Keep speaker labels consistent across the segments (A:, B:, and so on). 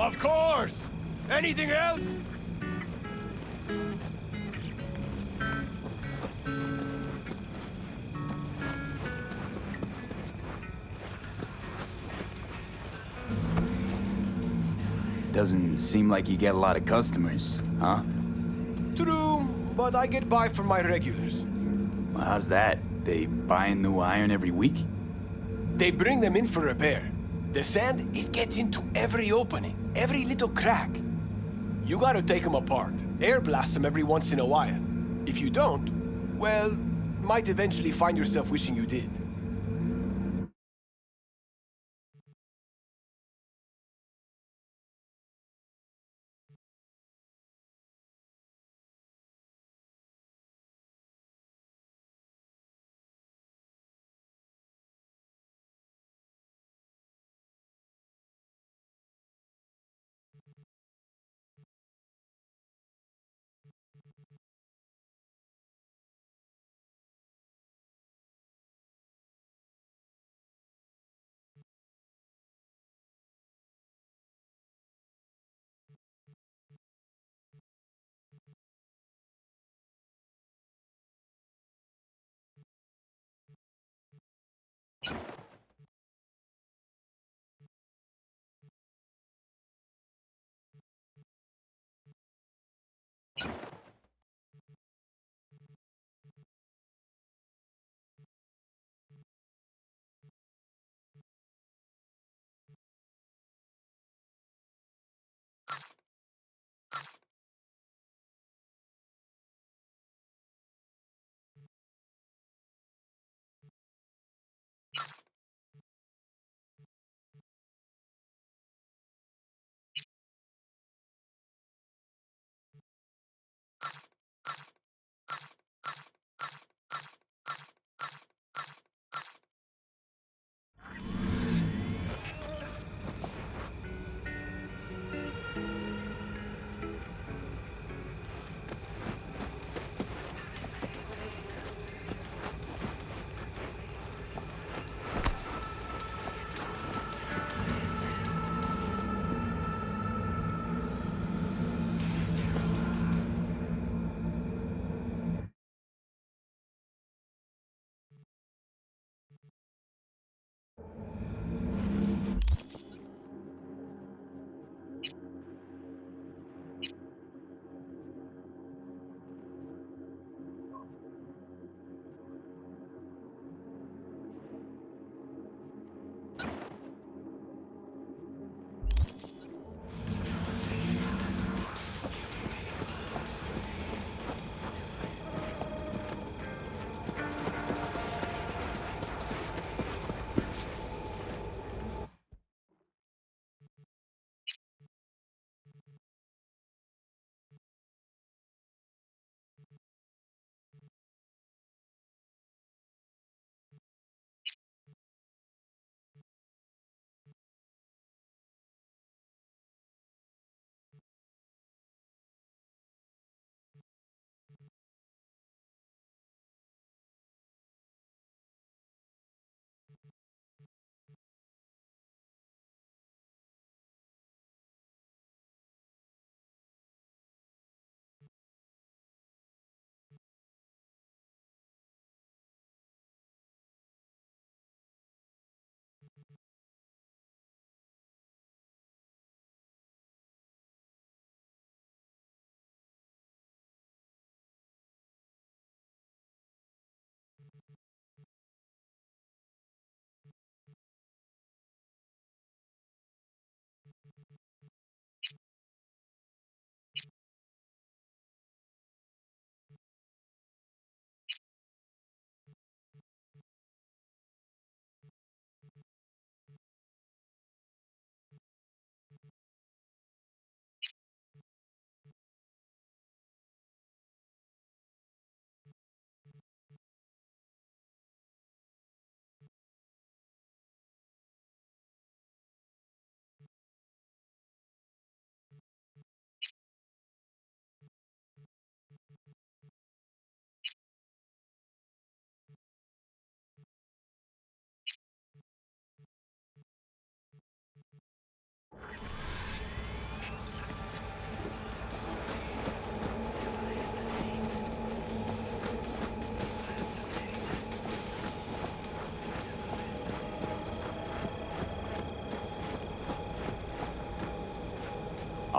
A: Of course! Anything else?
B: Doesn't seem like you get a lot of customers, huh?
A: True, but I get by from my regulars.
B: Well, how's that? They buying new iron every week?
A: They bring them in for repair. The sand, it gets into every opening, every little crack. You gotta take them apart, air blast them every once in a while. If you don't, well, might eventually find yourself wishing you did.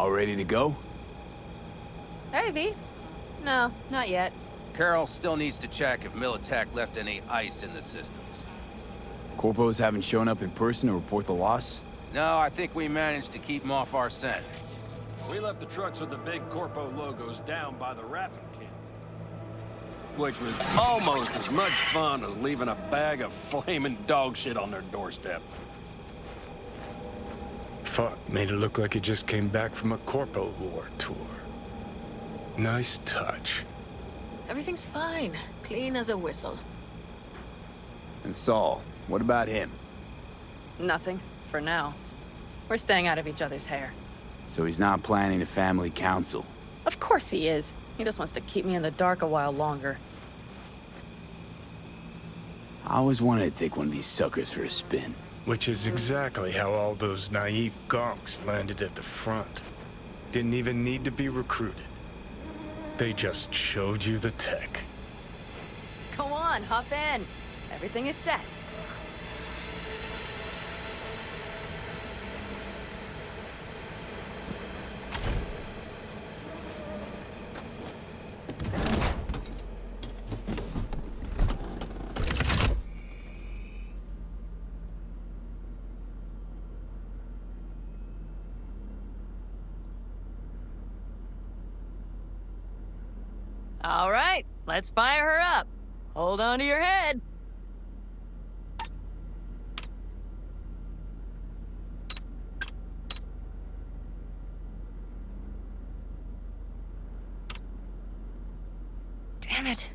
B: All ready to go?
C: Hey, V. No, not yet.
D: Carol still needs to check if Militech left any ice in the systems.
B: Corpos haven't shown up in person to report the loss?
D: No, I think we managed to keep them off our scent.
E: We left the trucks with the big Corpo logos down by the wrapping camp. Which was almost as much fun as leaving a bag of flaming dog shit on their doorstep.
F: Fuck, made it look like it just came back from a Corpo War tour. Nice touch.
C: Everything's fine. Clean as a whistle.
B: And Saul, what about him?
C: Nothing, for now. We're staying out of each other's hair.
B: So he's not planning a family council?
C: Of course he is. He just wants to keep me in the dark a while longer.
B: I always wanted to take one of these suckers for a spin.
F: Which is exactly how all those naive gonks landed at the front. Didn't even need to be recruited. They just showed you the tech.
C: Go on, hop in. Everything is set. All right, let's fire her up. Hold on to your head. Damn it.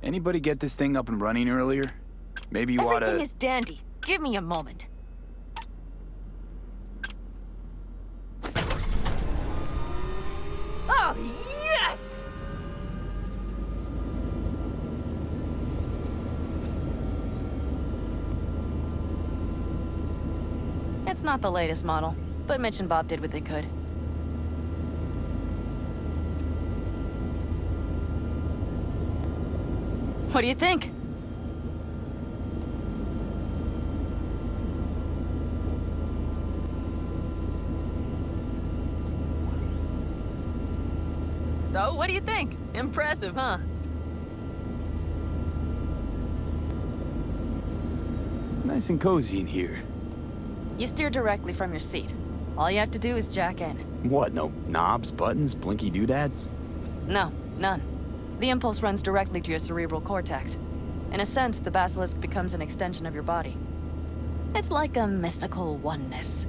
B: Anybody get this thing up and running earlier? Maybe you oughta...
C: Everything is dandy. Give me a moment. Oh, yes! It's not the latest model, but Mitch and Bob did what they could. What do you think? So, what do you think? Impressive, huh?
B: Nice and cozy in here.
C: You steer directly from your seat. All you have to do is jack in.
B: What, no knobs, buttons, blinky doodads?
C: No, none. The impulse runs directly to your cerebral cortex. In a sense, the basilisk becomes an extension of your body. It's like a mystical oneness.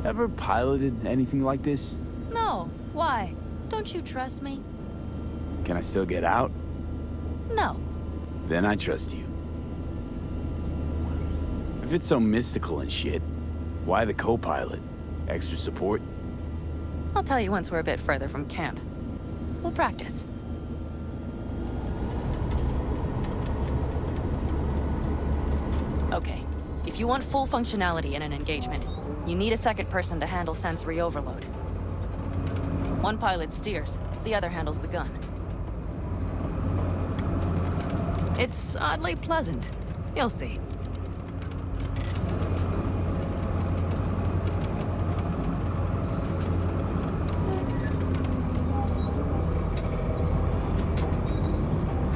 B: Ever piloted anything like this?
C: No, why? Don't you trust me?
B: Can I still get out?
C: No.
B: Then I trust you. If it's so mystical and shit, why the co-pilot? Extra support?
C: I'll tell you once we're a bit further from camp. We'll practice. Okay, if you want full functionality in an engagement, you need a second person to handle sensory overload. One pilot steers, the other handles the gun. It's oddly pleasant. You'll see.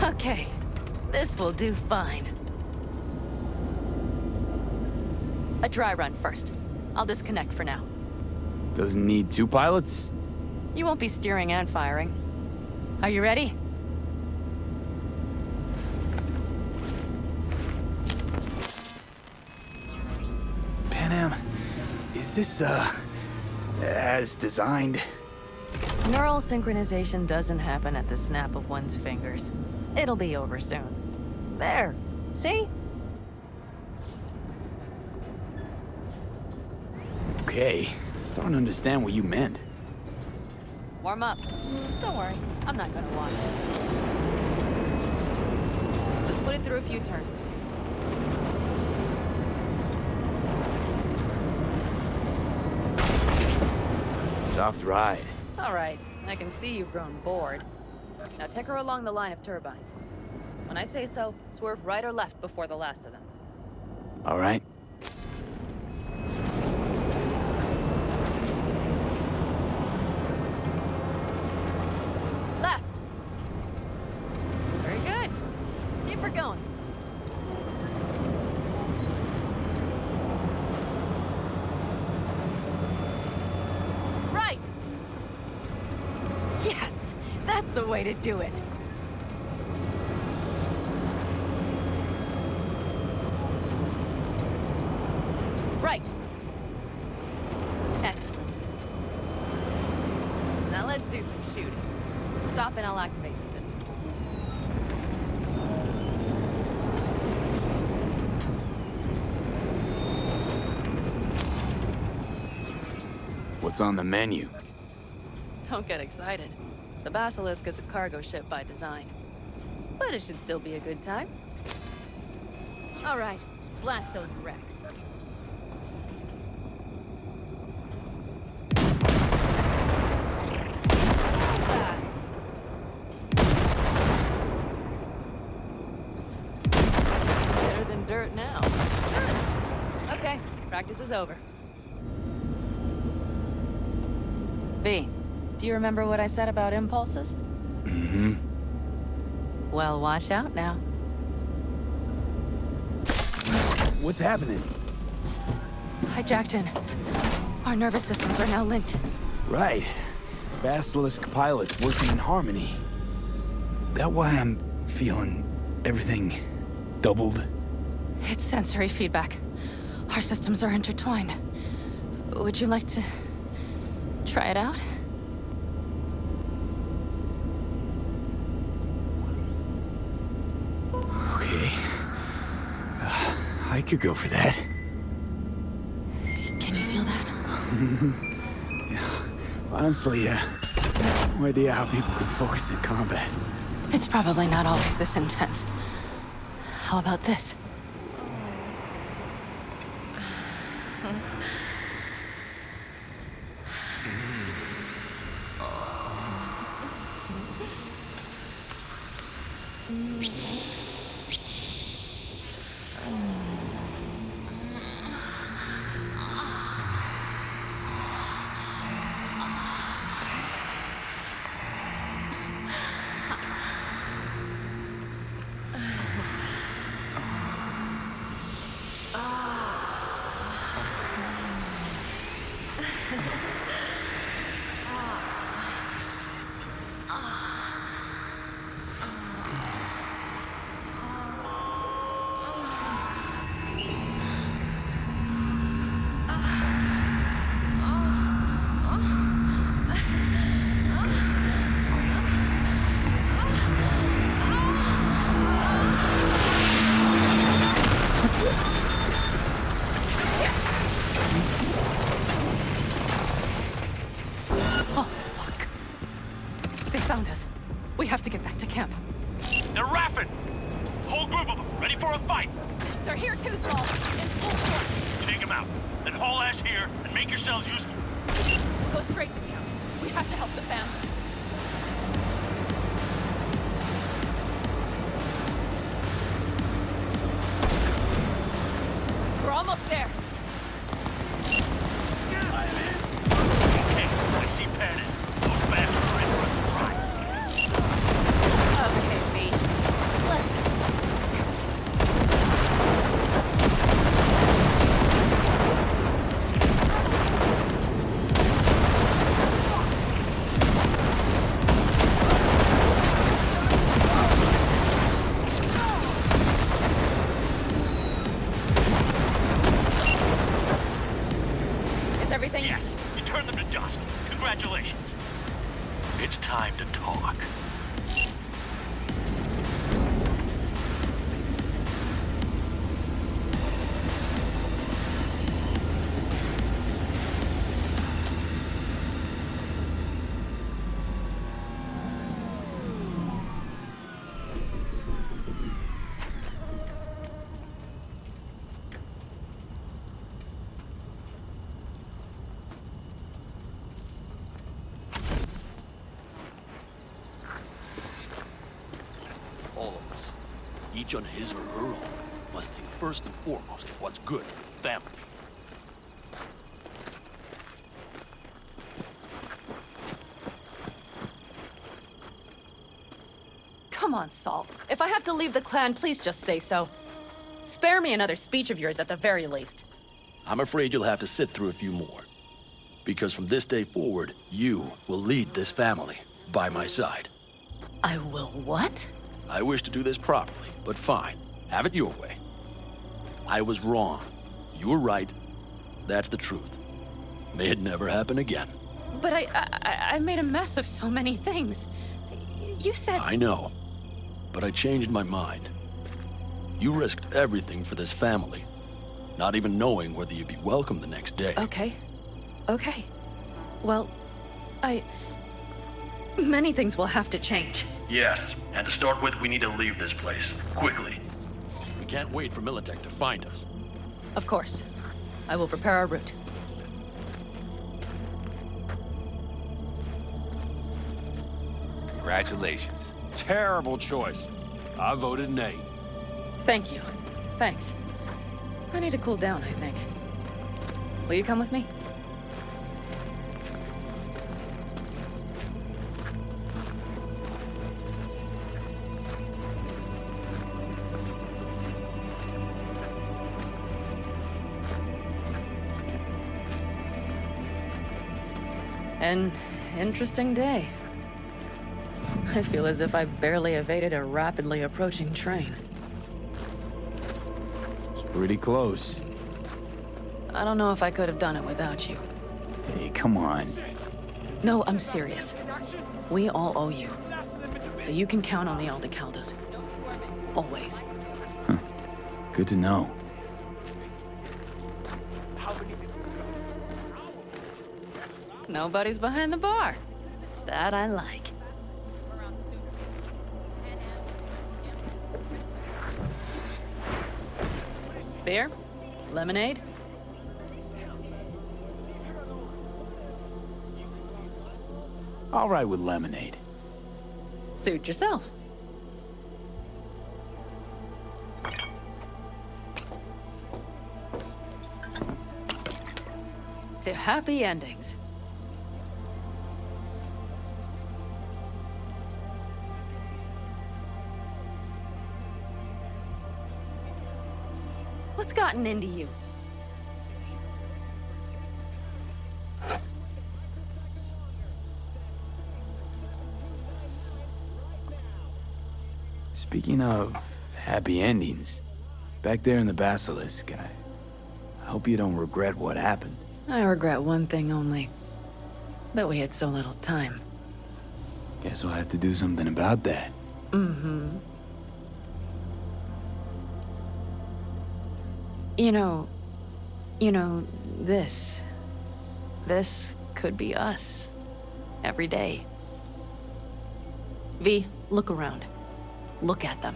C: Okay, this will do fine. A dry run first. I'll disconnect for now.
B: Doesn't need two pilots?
C: You won't be steering and firing. Are you ready?
B: Panam, is this, as designed?
C: Neural synchronization doesn't happen at the snap of one's fingers. It'll be over soon. There. See?
B: Okay, starting to understand what you meant.
C: Warm up. Don't worry, I'm not gonna watch. Just put it through a few turns.
B: Soft ride.
C: All right, I can see you've grown bored. Now take her along the line of turbines. When I say so, swerve right or left before the last of them.
B: All right?
C: Left. Very good. Keep her going. Right. Yes, that's the way to do it. Right. Excellent. Now let's do some shooting. Stop and I'll activate the system.
B: What's on the menu?
C: Don't get excited. The Basilisk is a cargo ship by design. But it should still be a good time. All right, blast those wrecks. Better than dirt now. Good. Okay, practice is over. V, do you remember what I said about impulses?
B: Mm-hmm.
C: Well, watch out now.
B: What's happening?
C: Hijacked in. Our nervous systems are now linked.
B: Right. Basilisk pilots working in harmony. That why I'm feeling everything doubled?
C: It's sensory feedback. Our systems are intertwined. Would you like to try it out?
B: Okay. I could go for that.
C: Can you feel that?
B: Honestly, no idea how people can focus in combat.
C: It's probably not always this intense. How about this? Found us. We have to get back to camp.
G: They're rapping! Whole group of them, ready for a fight!
C: They're here too, Saul. In full force.
G: Take them out, then haul ass here and make yourselves useful.
C: Go straight to camp. We have to help the family. We're almost there.
G: Okay, I see Patton. Those bastards are in for a surprise.
C: Okay, V. Let's go. Is everything?
G: Yes, you turned them to dust. Congratulations. It's time to talk.
E: All of us, each on his or her own, must think
H: first and foremost what's good for the family.
C: Come on, Saul. If I have to leave the clan, please just say so. Spare me another speech of yours at the very least.
H: I'm afraid you'll have to sit through a few more. Because from this day forward, you will lead this family by my side.
C: I will what?
H: I wish to do this properly, but fine. Have it your way. I was wrong. You were right. That's the truth. May it never happen again.
C: But I made a mess of so many things. You said...
H: I know. But I changed my mind. You risked everything for this family, not even knowing whether you'd be welcome the next day.
C: Okay. Okay. Well, many things will have to change.
H: Yes, and to start with, we need to leave this place. Quickly. We can't wait for Militech to find us.
C: Of course. I will prepare our route.
D: Congratulations.
E: Terrible choice. I voted nay.
C: Thank you. Thanks. I need to cool down, I think. Will you come with me? An interesting day. I feel as if I've barely evaded a rapidly approaching train.
B: It's pretty close.
C: I don't know if I could have done it without you.
B: Hey, come on.
C: No, I'm serious. We all owe you. So you can count on the Aldecaldos. Always.
B: Good to know.
C: Nobody's behind the bar. That I like. Beer? Lemonade?
B: All right with lemonade.
C: Suit yourself. To happy endings. What's gotten into you?
B: Speaking of happy endings, back there in the Basilisk, I hope you don't regret what happened.
C: I regret one thing only. That we had so little time.
B: Guess we'll have to do something about that.
C: Mm-hmm. You know, this could be us. Every day. V, look around. Look at them.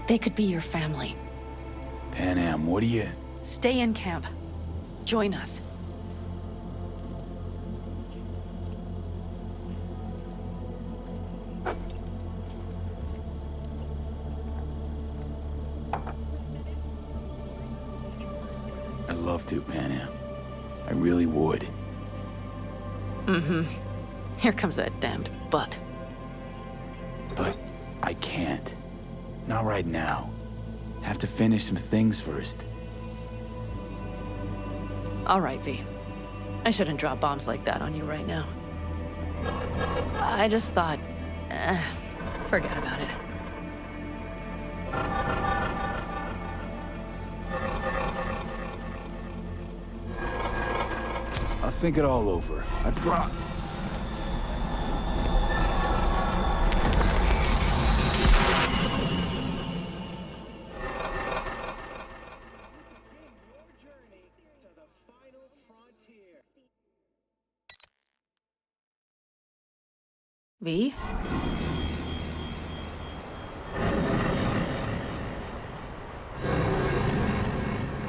C: They could be your family.
B: Panam, what do you...
C: Stay in camp. Join us.
B: I'd love to, Panam. I really would.
C: Mm-hmm. Here comes that damned butt.
B: But I can't. Not right now. Have to finish some things first.
C: All right, V. I shouldn't drop bombs like that on you right now. I just thought... forget about it.
B: I'll think it all over. I promise.
C: V?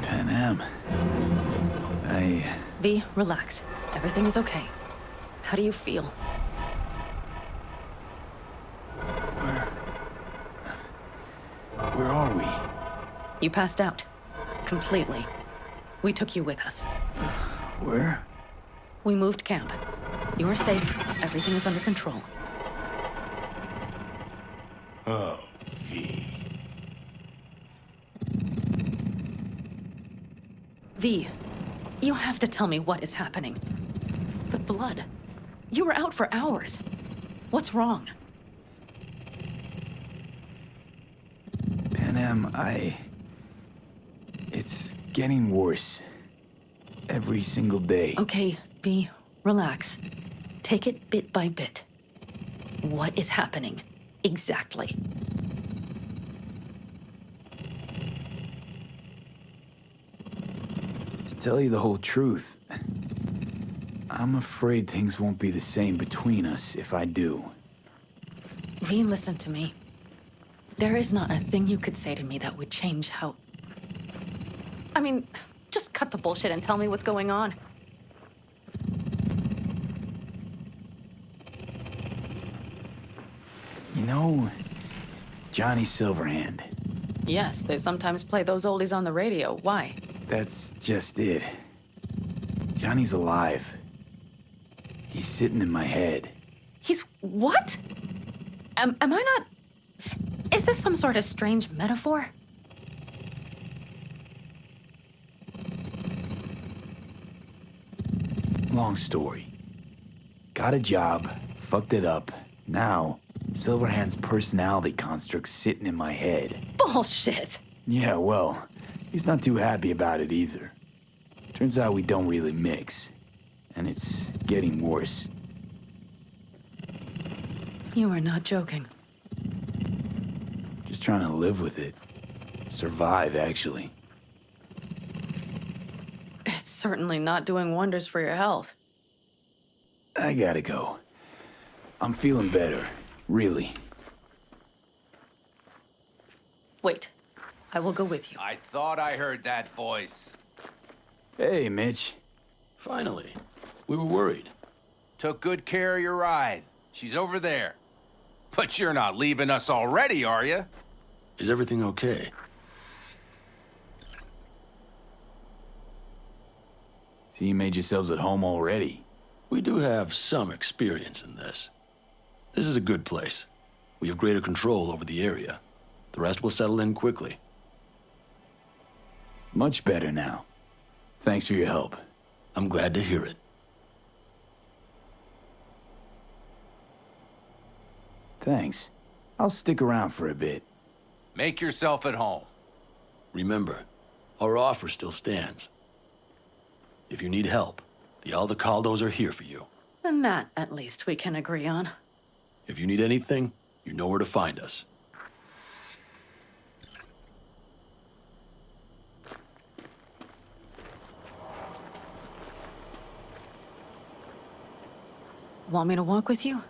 B: Panam.
C: V, relax. Everything is okay. How do you feel?
B: Where are we?
C: You passed out. Completely. We took you with us.
B: Where?
C: We moved camp. You are safe. Everything is under control.
F: Oh, V.
C: V, you have to tell me what is happening. The blood. You were out for hours. What's wrong?
B: Panam, it's getting worse. Every single day.
C: Okay, V, relax. Take it bit by bit. What is happening? Exactly.
B: To tell you the whole truth, I'm afraid things won't be the same between us if I do.
C: V, listen to me. There is not a thing you could say to me that would change how... I mean, just cut the bullshit and tell me what's going on.
B: You know, Johnny Silverhand.
C: Yes, they sometimes play those oldies on the radio. Why?
B: That's just it. Johnny's alive. He's sitting in my head.
C: He's what? Am I not... Is this some sort of strange metaphor?
B: Long story. Got a job, fucked it up. Now, Silverhand's personality construct's sitting in my head.
C: Bullshit!
B: Yeah, well, he's not too happy about it either. Turns out we don't really mix. And it's getting worse.
C: You are not joking.
B: Just trying to live with it. Survive, actually.
C: It's certainly not doing wonders for your health.
B: I gotta go. I'm feeling better, really.
C: Wait, I will go with you.
D: I thought I heard that voice.
B: Hey, Mitch.
H: Finally. We were worried.
D: Took good care of your ride. She's over there. But you're not leaving us already, are you?
H: Is everything okay?
B: So you made yourselves at home already?
H: We do have some experience in this. This is a good place. We have greater control over the area. The rest will settle in quickly.
B: Much better now. Thanks for your help.
H: I'm glad to hear it.
B: Thanks. I'll stick around for a bit.
D: Make yourself at home.
H: Remember, our offer still stands. If you need help, the Aldecaldos are here for you.
C: And that, at least, we can agree on.
H: If you need anything, you know where to find us.
C: Want me to walk with you?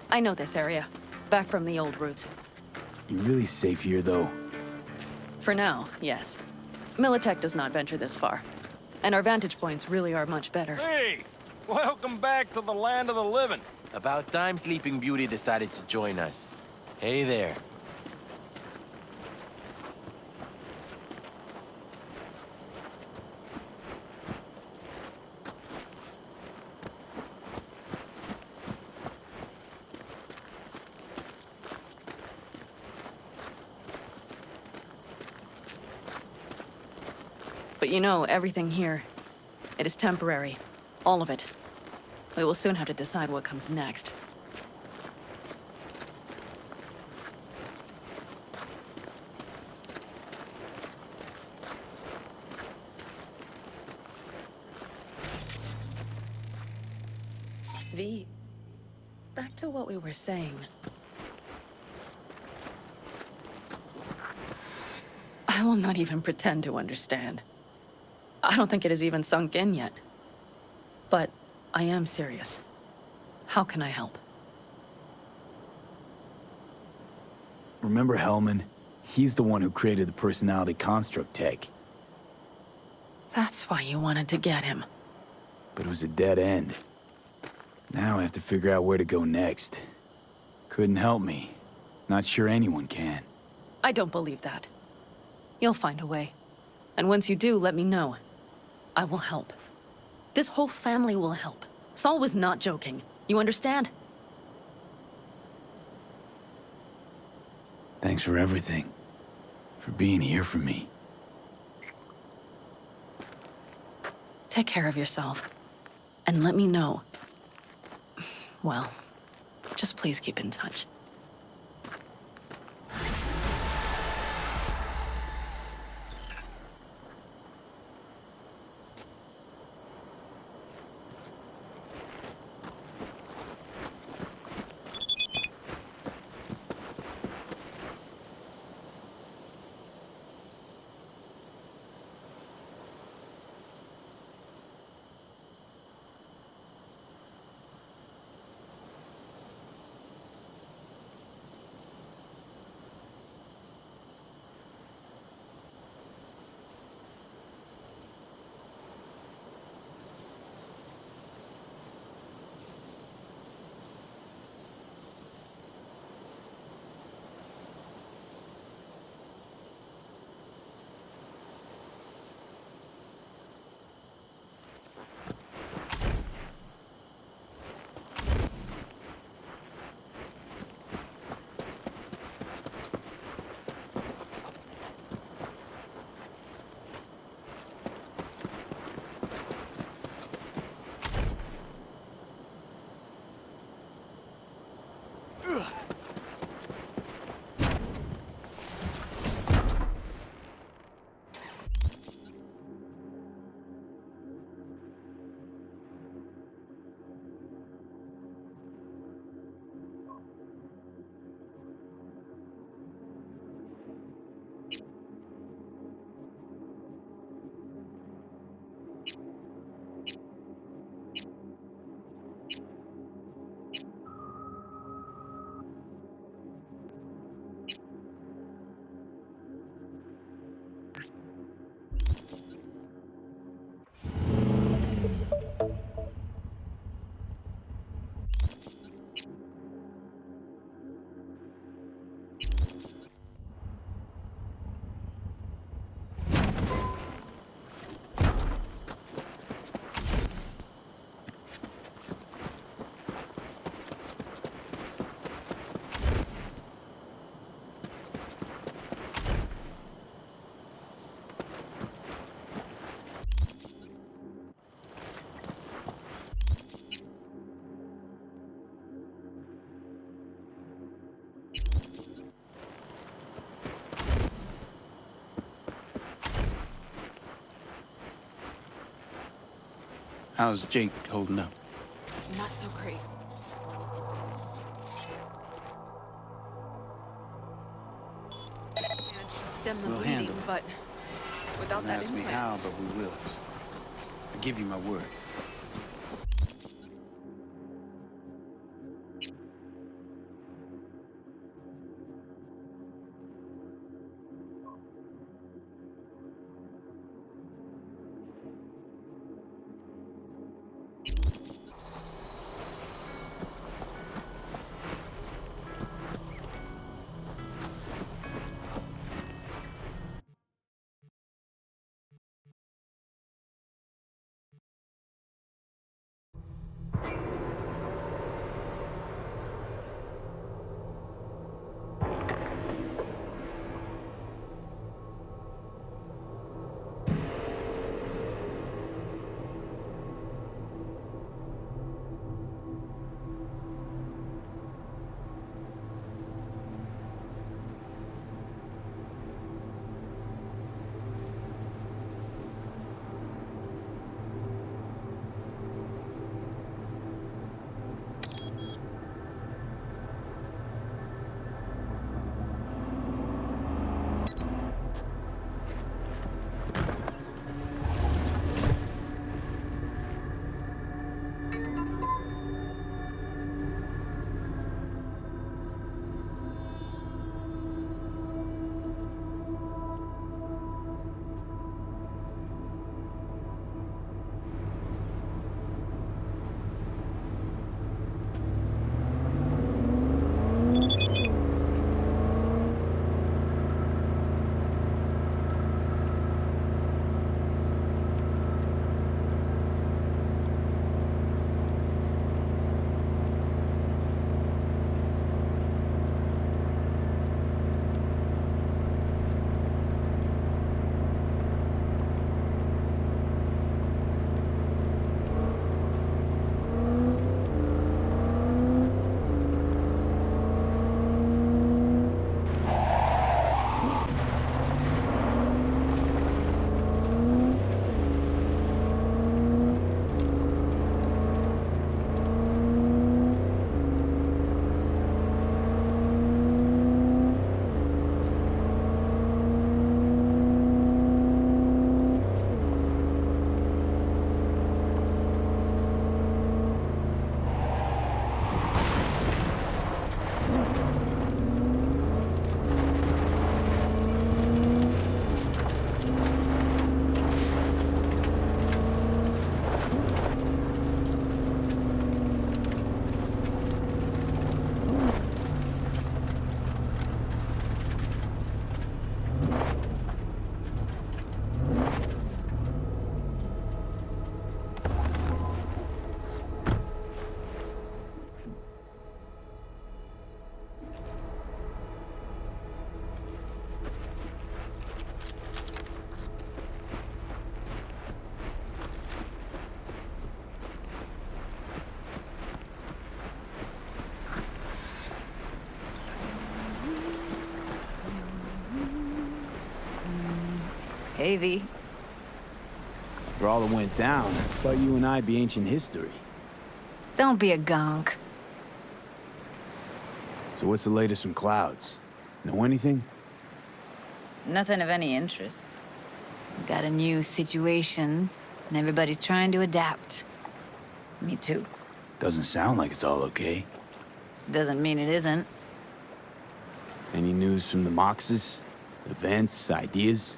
C: I know this area. Back from the old routes.
B: You really safe here, though?
C: For now, yes. Militech does not venture this far. And our vantage points really are much better.
E: Hey! Welcome back to the land of the living.
I: About time Sleeping Beauty decided to join us. Hey there.
C: But you know, everything here, it is temporary. All of it. We will soon have to decide what comes next. V, back to what we were saying. I will not even pretend to understand. I don't think it has even sunk in yet. But I am serious. How can I help?
B: Remember Hellman? He's the one who created the personality construct tech.
C: That's why you wanted to get him.
B: But it was a dead end. Now I have to figure out where to go next. Couldn't help me. Not sure anyone can.
C: I don't believe that. You'll find a way. And once you do, let me know. I will help. This whole family will help. Saul was not joking. You understand?
B: Thanks for everything. For being here for me.
C: Take care of yourself. And let me know. Well, just please keep in touch.
J: How's Jake holding up?
C: Not so great. Managed to stem the
J: We'll
C: bleeding,
J: handle it.
C: but without
J: Don't
C: that
J: ask me
C: implant...
J: how, but we will. I give you my word.
K: Maybe.
B: After all that went down, I thought you and I'd be ancient history.
K: Don't be a gonk.
B: So what's the latest from Clouds? Know anything?
K: Nothing of any interest. Got a new situation, and everybody's trying to adapt. Me too.
B: Doesn't sound like it's all okay.
K: Doesn't mean it isn't.
B: Any news from the Moxes? Events, ideas?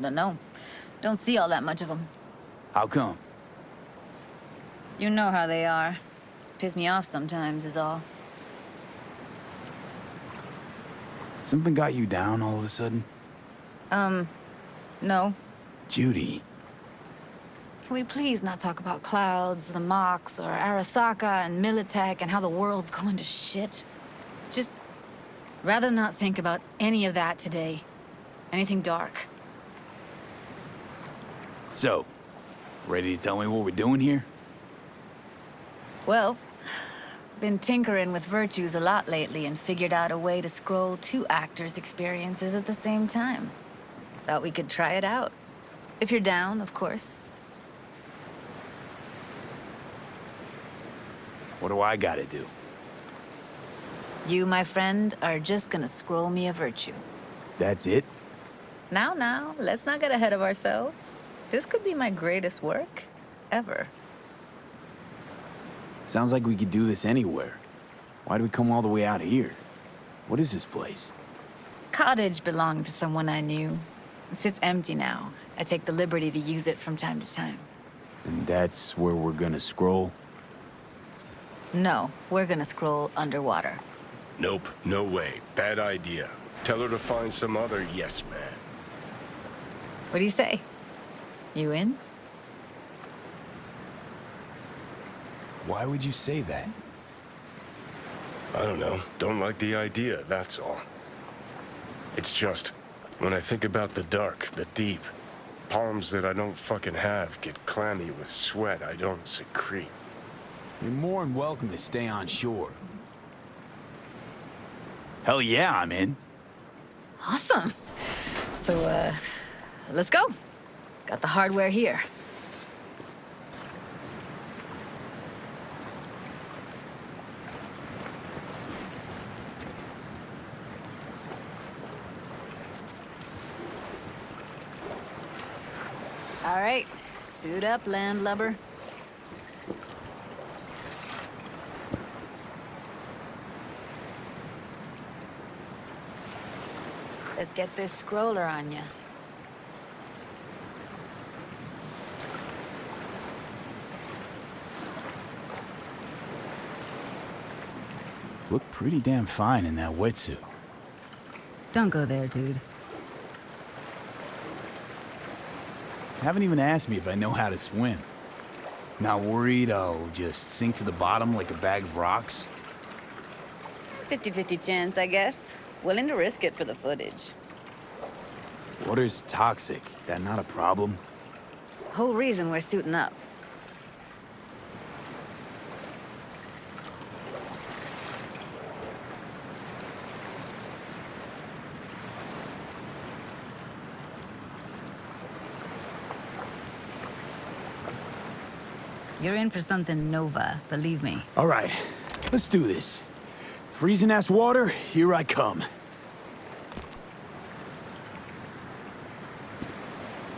K: No. Don't see all that much of them.
B: How come?
K: You know how they are. Piss me off sometimes is all.
B: Something got you down all of a sudden?
K: No.
B: Judy.
K: Can we please not talk about Clouds, the Mox, or Arasaka and Militech and how the world's going to shit? Just rather not think about any of that today. Anything dark.
B: So, ready to tell me what we're doing here?
K: Well, been tinkering with virtues a lot lately and figured out a way to scroll two actors' experiences at the same time. Thought we could try it out. If you're down, of course.
B: What do I gotta do?
K: You, my friend, are just gonna scroll me a virtue.
B: That's it?
K: Now, let's not get ahead of ourselves. This could be my greatest work ever.
B: Sounds like we could do this anywhere. Why do we come all the way out here? What is this place?
K: Cottage belonged to someone I knew. It sits empty now. I take the liberty to use it from time to time.
B: And that's where we're gonna scroll?
K: No, we're gonna scroll underwater.
F: Nope, no way. Bad idea. Tell her to find some other yes man.
K: What do you say? You in?
B: Why would you say that?
F: I don't know. Don't like the idea, that's all. It's just, when I think about the dark, the deep, palms that I don't fucking have get clammy with sweat I don't secrete.
B: You're more than welcome to stay on shore. Hell yeah, I'm in.
K: Awesome. So, let's go. Got the hardware here. All right, suit up, landlubber. Let's get this scroller on ya.
B: Look pretty damn fine in that wetsuit.
K: Don't go there, dude.
B: Haven't even asked me if I know how to swim. Not worried I'll just sink to the bottom like a bag of rocks?
K: 50-50 chance, I guess. Willing to risk it for the footage.
B: Water's toxic. That not a problem?
K: Whole reason we're suiting up. You're in for something Nova, believe me.
B: All right, let's do this. Freezing-ass water, here I come.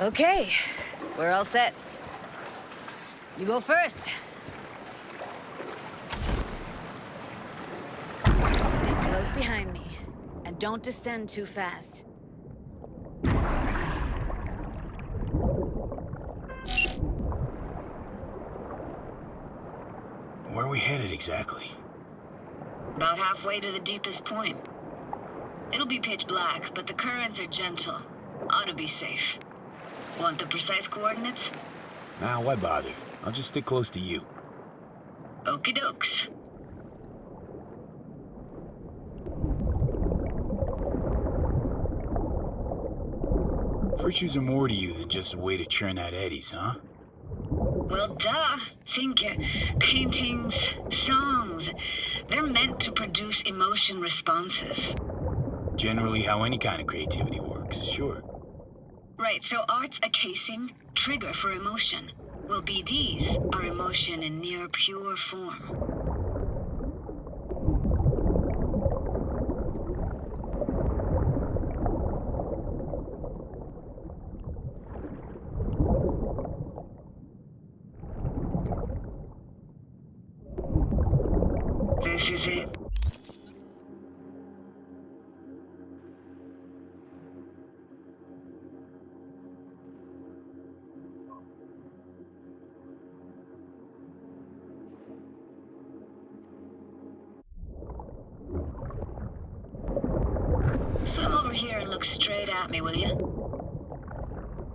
K: Okay, we're all set. You go first. Stay close behind me, and don't descend too fast.
B: Where are we headed exactly?
L: About halfway to the deepest point. It'll be pitch black, but the currents are gentle. Ought to be safe. Want the precise coordinates?
B: Nah, why bother? I'll just stick close to you.
L: Okie dokes.
B: Virtues are more to you than just a way to churn out eddies, huh?
L: Well, duh. Think paintings, songs. They're meant to produce emotion responses.
B: Generally how any kind of creativity works, sure.
L: Right, so art's a casing, trigger for emotion. Well, BDs are emotion in near pure form. This is it. Swim over here and look straight at me, will you?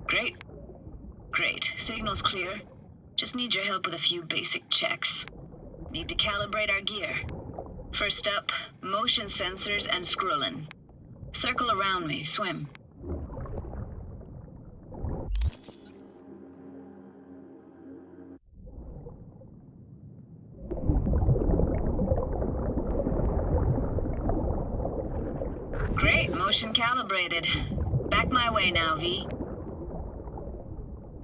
L: Great. Great. Signal's clear. Just need your help with a few basic checks. Need to calibrate our gear. First up, motion sensors and scrolling. Circle around me, swim. Great, motion calibrated. Back my way now, V.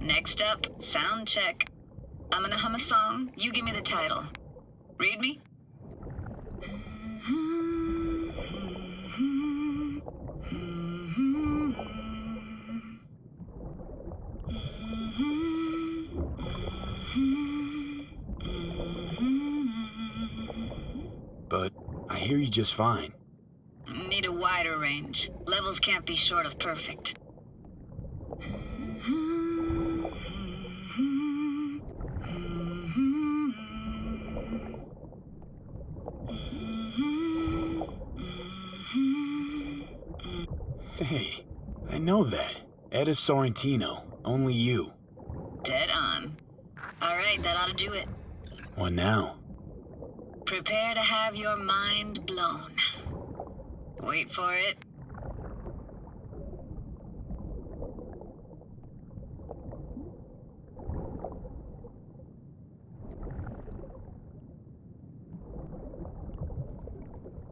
L: Next up, sound check. I'm gonna hum a song, you give me the title. Read me?
B: But I hear you just fine.
L: Need a wider range. Levels can't be short of perfect.
B: Hey, I know that. Etta Sorrentino, only you.
L: Dead on. All right, that ought to do it.
B: What now?
L: Prepare to have your mind blown. Wait for it.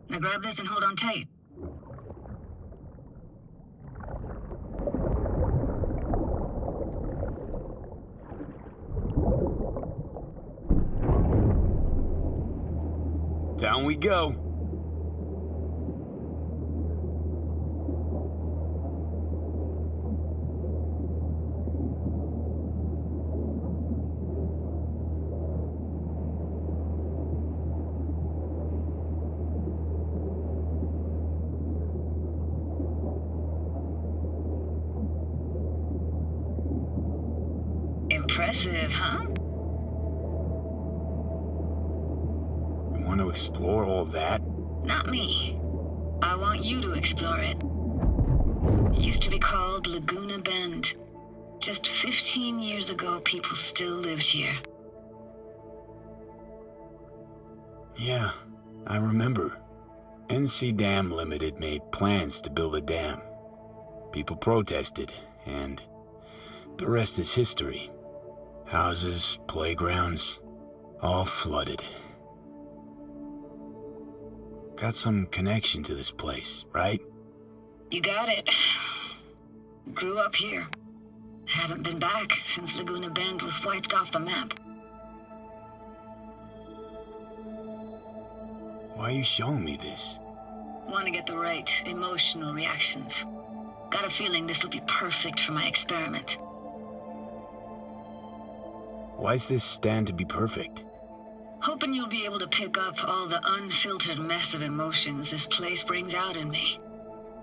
L: Now grab this and hold on tight.
B: Down we go.
L: Impressive, huh?
B: You want to explore all that?
L: Not me. I want you to explore it. It used to be called Laguna Bend. Just 15 years ago, people still lived here.
B: Yeah, I remember. NC Dam Limited made plans to build a dam. People protested, and the rest is history. Houses, playgrounds, all flooded. Got some connection to this place, right?
L: You got it. Grew up here. Haven't been back since Laguna Bend was wiped off the map.
B: Why are you showing me this?
L: Want to get the right emotional reactions. Got a feeling this will be perfect for my experiment.
B: Why's this stand to be perfect?
L: Hoping you'll be able to pick up all the unfiltered mess of emotions this place brings out in me.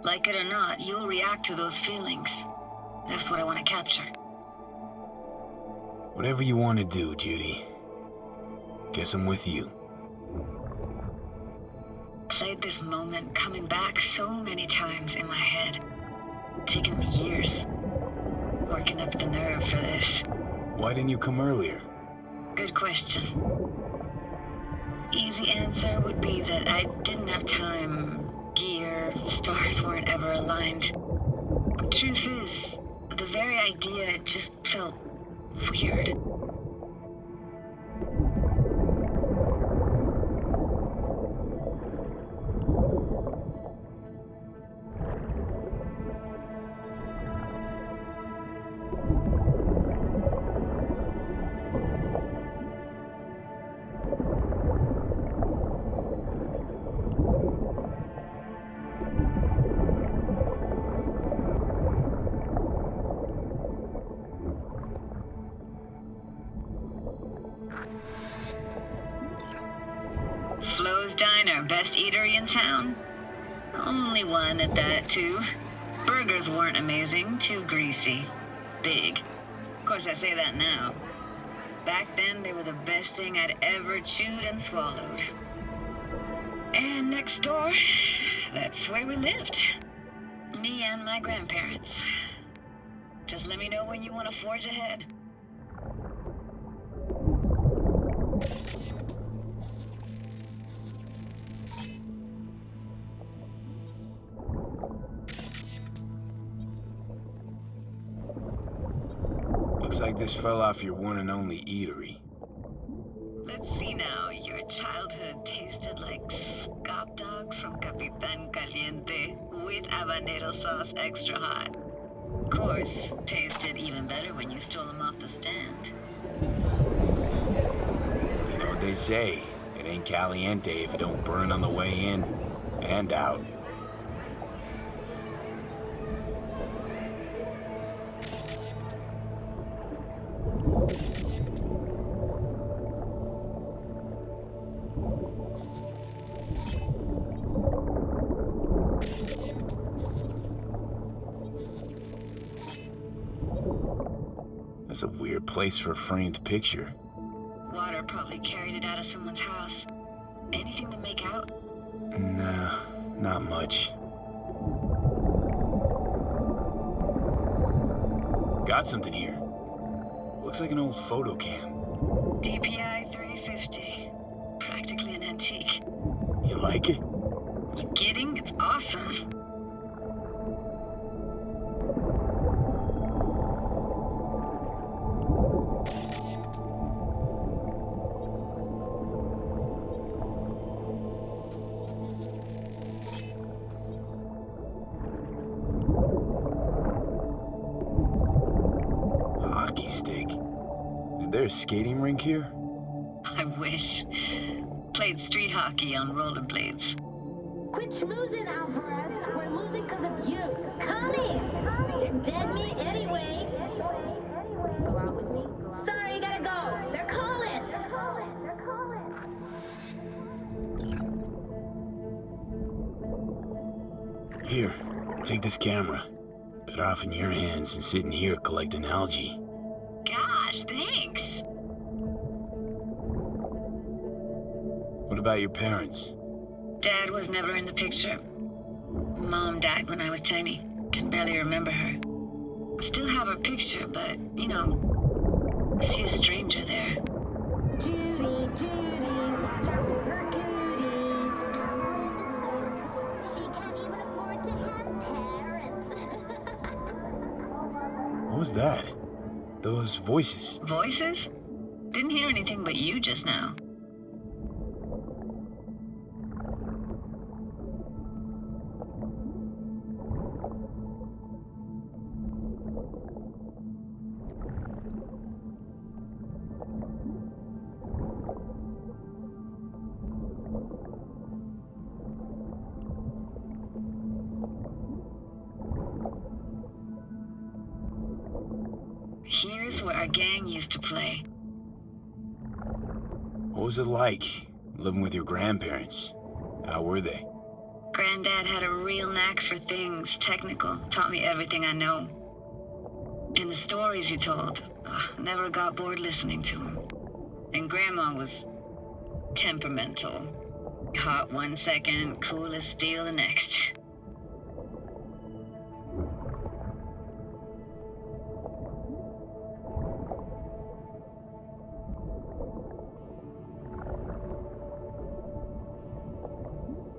L: Like it or not, you'll react to those feelings. That's what I want to capture.
B: Whatever you want to do, Judy. Guess I'm with you.
L: Played this moment coming back so many times in my head. Taken me years. Working up the nerve for this.
B: Why didn't you come earlier?
L: Good question. Easy answer would be that I didn't have time. Gear, stars weren't ever aligned. Truth is, the very idea just felt weird. Diner, best eatery in town? Only one at that, too. Burgers weren't amazing, too greasy. Big. Of course, I say that now. Back then, they were the best thing I'd ever chewed and swallowed. And next door, that's where we lived. Me and my grandparents. Just let me know when you want to forge ahead.
B: Looks like this fell off your one and only eatery.
L: Let's see now. Your childhood tasted like scop dogs from Capitan Caliente with habanero sauce extra hot. Of course, tasted even better when you stole them off the stand.
B: You know what they say, it ain't caliente if it don't burn on the way in and out. That's a weird place for a framed picture.
L: Water probably carried it out of someone's house. Anything to make out?
B: Nah, not much. Got something here. Looks like an old photo cam.
L: DPI 350. Practically an antique.
B: You like it?
L: You kidding? It's awesome.
B: Hockey stick. Is there a skating rink here?
L: I wish. Played street hockey on rollerblades.
M: Quit schmoozing, Alvarez. We're losing because of you. Come in. You're dead meat anyway. Go out with me? Sorry, gotta go. They're calling.
B: Here, take this camera. Better off in your hands than sitting here collecting algae.
L: Gosh, thanks.
B: What about your parents?
L: Dad was never in the picture. Mom died when I was tiny. Can barely remember her. Still have her picture, but, you know, see a stranger there.
M: Judy, watch out for her cooties. She can't even afford to have parents.
B: What was that? Those voices.
L: Voices? Didn't hear anything but you just now. Here's where our gang used to play.
B: What was it like, living with your grandparents? How were they?
L: Granddad had a real knack for things technical, taught me everything I know. And the stories he told, never got bored listening to him. And Grandma was temperamental. Hot one second, cool as steel the next.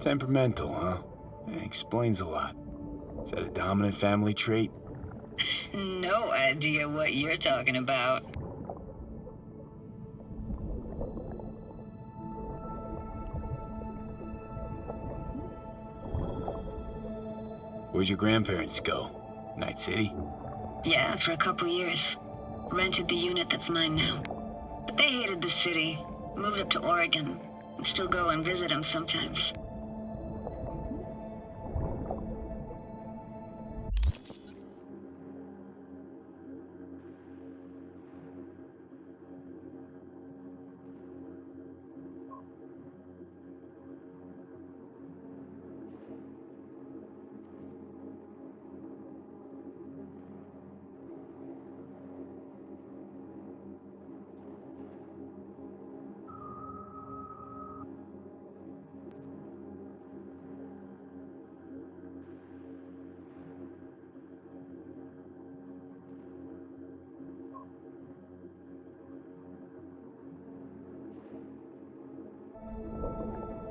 B: Temperamental, huh? Explains a lot. Is that a dominant family trait?
L: No idea what you're talking about.
B: Where'd your grandparents go? Night City?
L: Yeah, for a couple years. Rented the unit that's mine now. But they hated the city. Moved up to Oregon. And still go and visit them sometimes.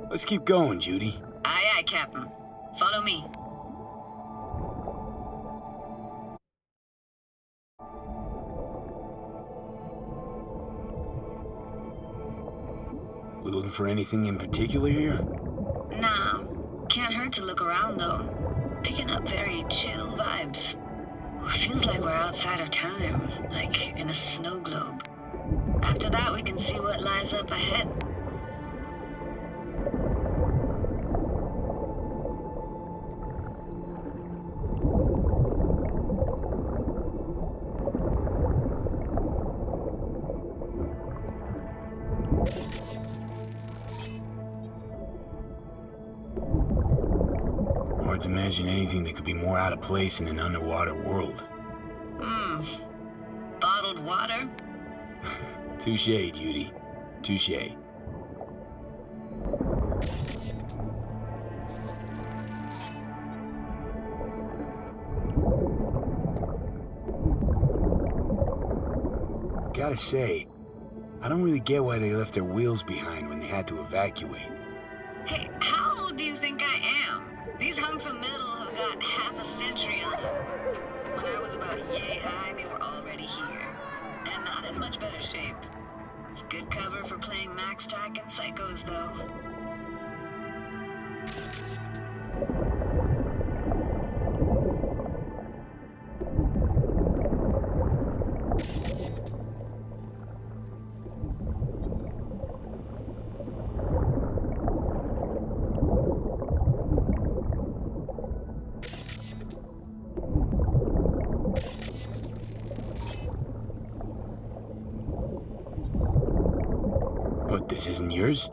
B: Let's keep going, Judy.
L: Aye, aye, Captain. Follow me.
B: We looking for anything in particular here?
L: Nah, can't hurt to look around though. Picking up very chill vibes. Feels like we're outside of time, like in a snow globe. After that, we can see what lies up ahead.
B: Hard to imagine anything that could be more out of place in an underwater world.
L: Bottled water?
B: Touche, Judy. Touche. Gotta say, I don't really get why they left their wheels behind when they had to evacuate.
L: Hey, how old do you think I am? These hunks of metal have got half a century on them. When I was about yay high, they were already here. And not in much better shape. It's good cover for playing Max Tack and Psychos, though.
B: What, this isn't yours?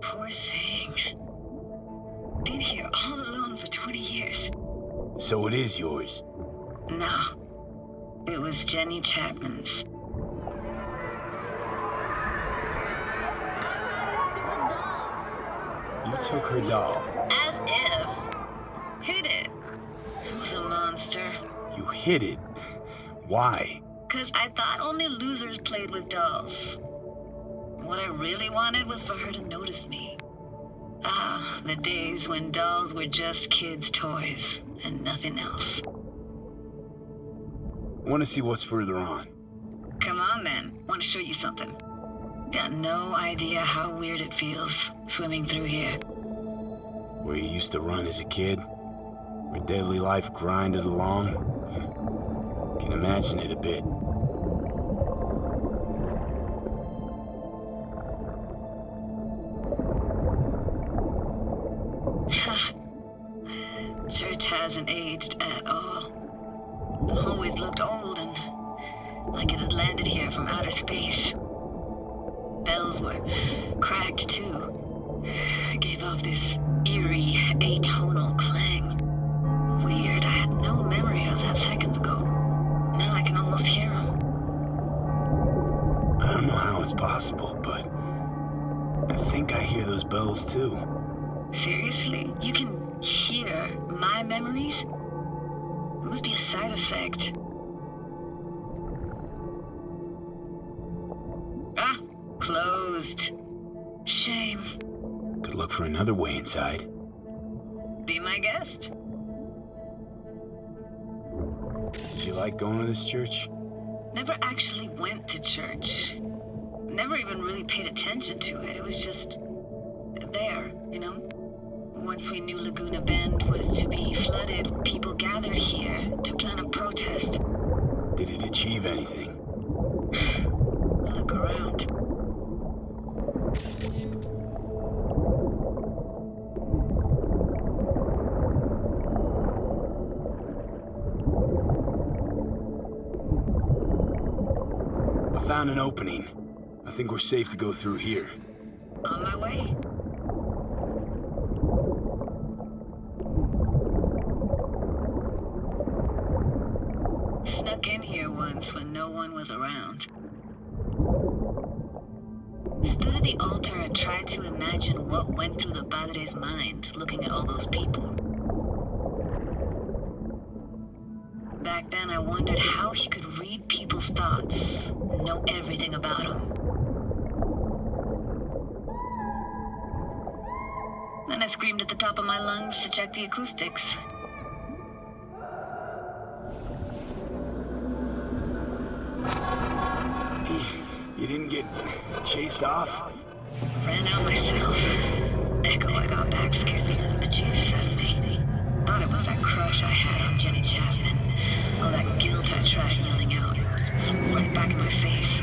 L: Poor thing. Been here all alone for 20 years.
B: So it is yours.
L: No. It was Jenny Chapman's.
B: You took her doll.
L: As if. Hid it. It was a monster.
B: You hid it. Why?
L: 'Cause I thought only losers played with dolls. What I really wanted was for her to notice me. Ah, the days when dolls were just kids' toys and nothing else.
B: Want to see what's further on?
L: Come on then, want to show you something. Got no idea how weird it feels swimming through here.
B: Where you used to run as a kid? Where daily life grinded along? Can imagine it a bit.
L: Church hasn't aged at all. Always looked old and like it had landed here from outer space. Bells were cracked too. Gave off this eerie, atonal clang. Weird, I had no memory of that seconds ago. Now I can almost hear them.
B: I don't know how it's possible, but I think I hear those bells too.
L: Seriously? You can hear my memories? It must be a side effect. Ah, closed. Shame.
B: Could look for another way inside.
L: Be my guest.
B: Did you like going to this church?
L: Never actually went to church. Never even really paid attention to it. It was just there, you know? Once we knew Laguna Bend was to be flooded, people gathered here to plan a protest.
B: Did it achieve anything?
L: Look around.
B: I found an opening. I think we're safe to go through here.
L: On my way. Snuck in here once when no one was around. Stood at the altar and tried to imagine what went through the padre's mind looking at all those people. Back then I wondered how he could read people's thoughts and know everything about them. Then I screamed at the top of my lungs to check the acoustics.
B: You didn't get chased off?
L: Ran out myself. Echo I got back scared the living bejesus out of me. Thought it was that crush I had on Jenny Chapman. All that guilt I tried yelling out. It was right back in my face.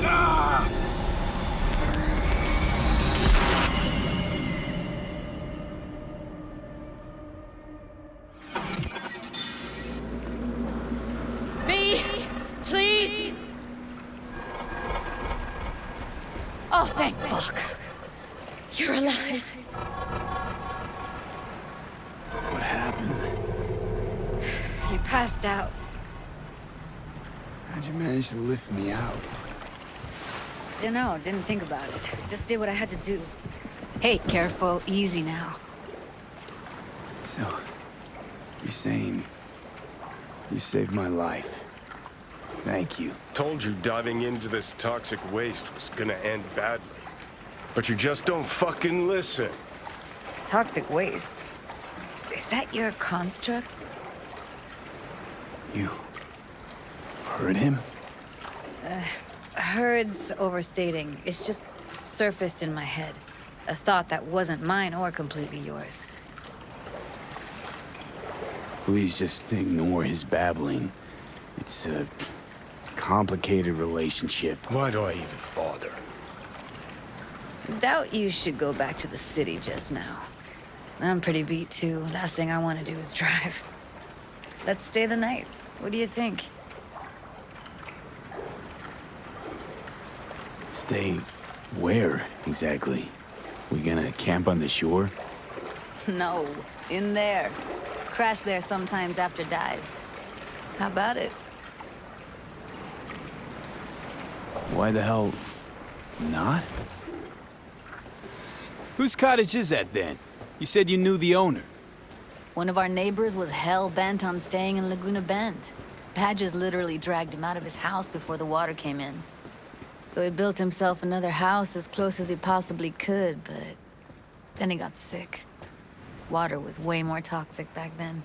B: Ah!
K: B, please. Oh, thank fuck. You're alive.
B: What happened?
K: You passed out.
B: How'd you manage to lift me out?
K: Dunno, didn't think about it. Just did what I had to do. Hey, careful, easy now.
B: So, you're saying you saved my life. Thank you.
F: Told you diving into this toxic waste was gonna end badly. But you just don't fucking listen.
K: Toxic waste. Is that your construct?
B: You heard him?
K: Heard's overstating. It's just surfaced in my head. A thought that wasn't mine or completely yours.
B: Please just ignore his babbling. It's a complicated relationship.
F: Why do I even bother?
K: Doubt you should go back to the city just now. I'm pretty beat too. Last thing I want to do is drive. Let's stay the night. What do you think?
B: Stay where, exactly? We gonna camp on the shore?
K: No, in there. Crash there sometimes after dives. How about it?
B: Why the hell not?
N: Whose cottage is that, then? You said you knew the owner.
K: One of our neighbors was hell-bent on staying in Laguna Bend. Badges literally dragged him out of his house before the water came in. So he built himself another house as close as he possibly could, but then he got sick. Water was way more toxic back then.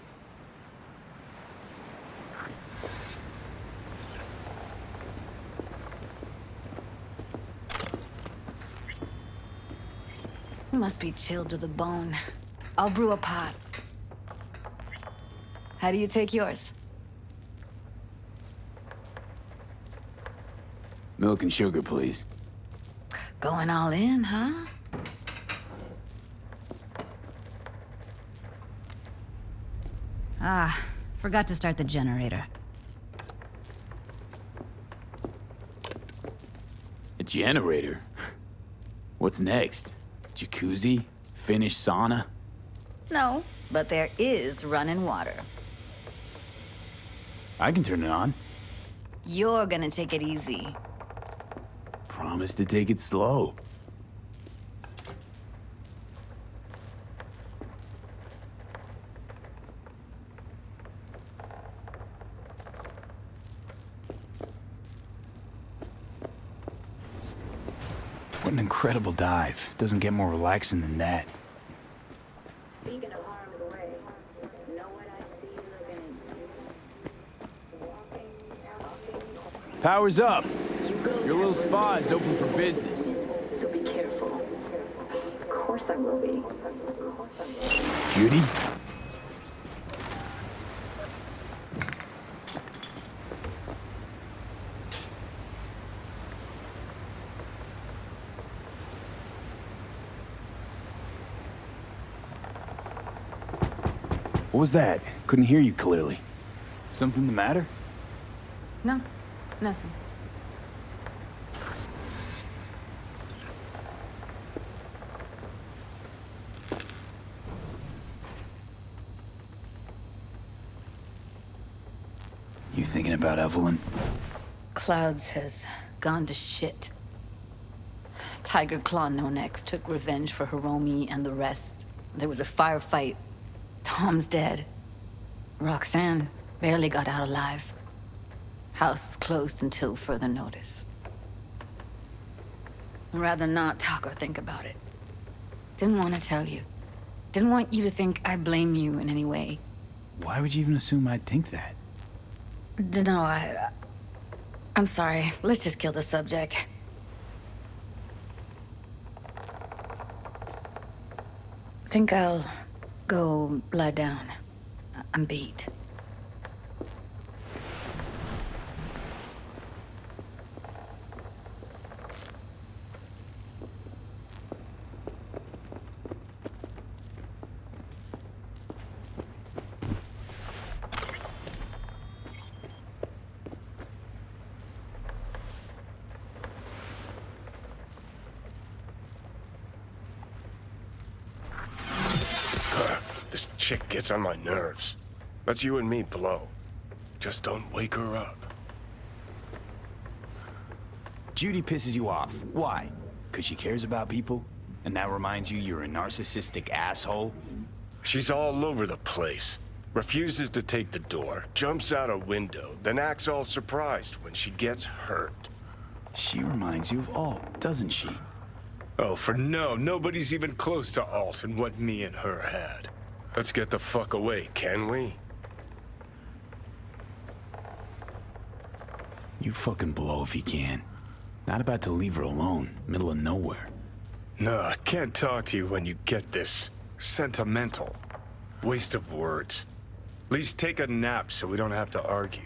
K: Must be chilled to the bone. I'll brew a pot. How do you take yours?
B: Milk and sugar, please.
K: Going all in, huh? Ah, forgot to start the generator.
B: A generator? What's next? Jacuzzi? Finnish sauna?
K: No, but there is running water.
B: I can turn it on.
K: You're gonna take it easy.
B: Promise to take it slow. What an incredible dive. Doesn't get more relaxing than that.
M: Speaking of harm's way, know what I see looking.
N: Power's up. Your little spa is open for business.
O: So be careful. Of course I will be.
B: Judy? What was that? Couldn't hear you clearly. Something the matter?
K: No, nothing.
B: You thinking about Evelyn?
K: Clouds has gone to shit. Tiger Claw No Next took revenge for Hiromi and the rest. There was a firefight. Tom's dead. Roxanne barely got out alive. House is closed until further notice. I'd rather not talk or think about it. Didn't want to tell you. Didn't want you to think I blame you in any way.
N: Why would you even assume I'd think that?
K: Dunno, I'm sorry. Let's just kill the subject. Think I'll go lie down. I'm beat.
F: This chick gets on my nerves. Let's you and me blow. Just don't wake her up.
N: Judy pisses you off. Why? Because she cares about people? And that reminds you you're a narcissistic asshole?
F: She's all over the place. Refuses to take the door, jumps out a window, then acts all surprised when she gets hurt.
N: She reminds you of Alt, doesn't she?
F: Oh, for no, nobody's even close to Alt and what me and her had. Let's get the fuck away, can we?
N: You fucking blow if you can. Not about to leave her alone, middle of nowhere.
F: No, I can't talk to you when you get this sentimental. Waste of words. At least take a nap so we don't have to argue.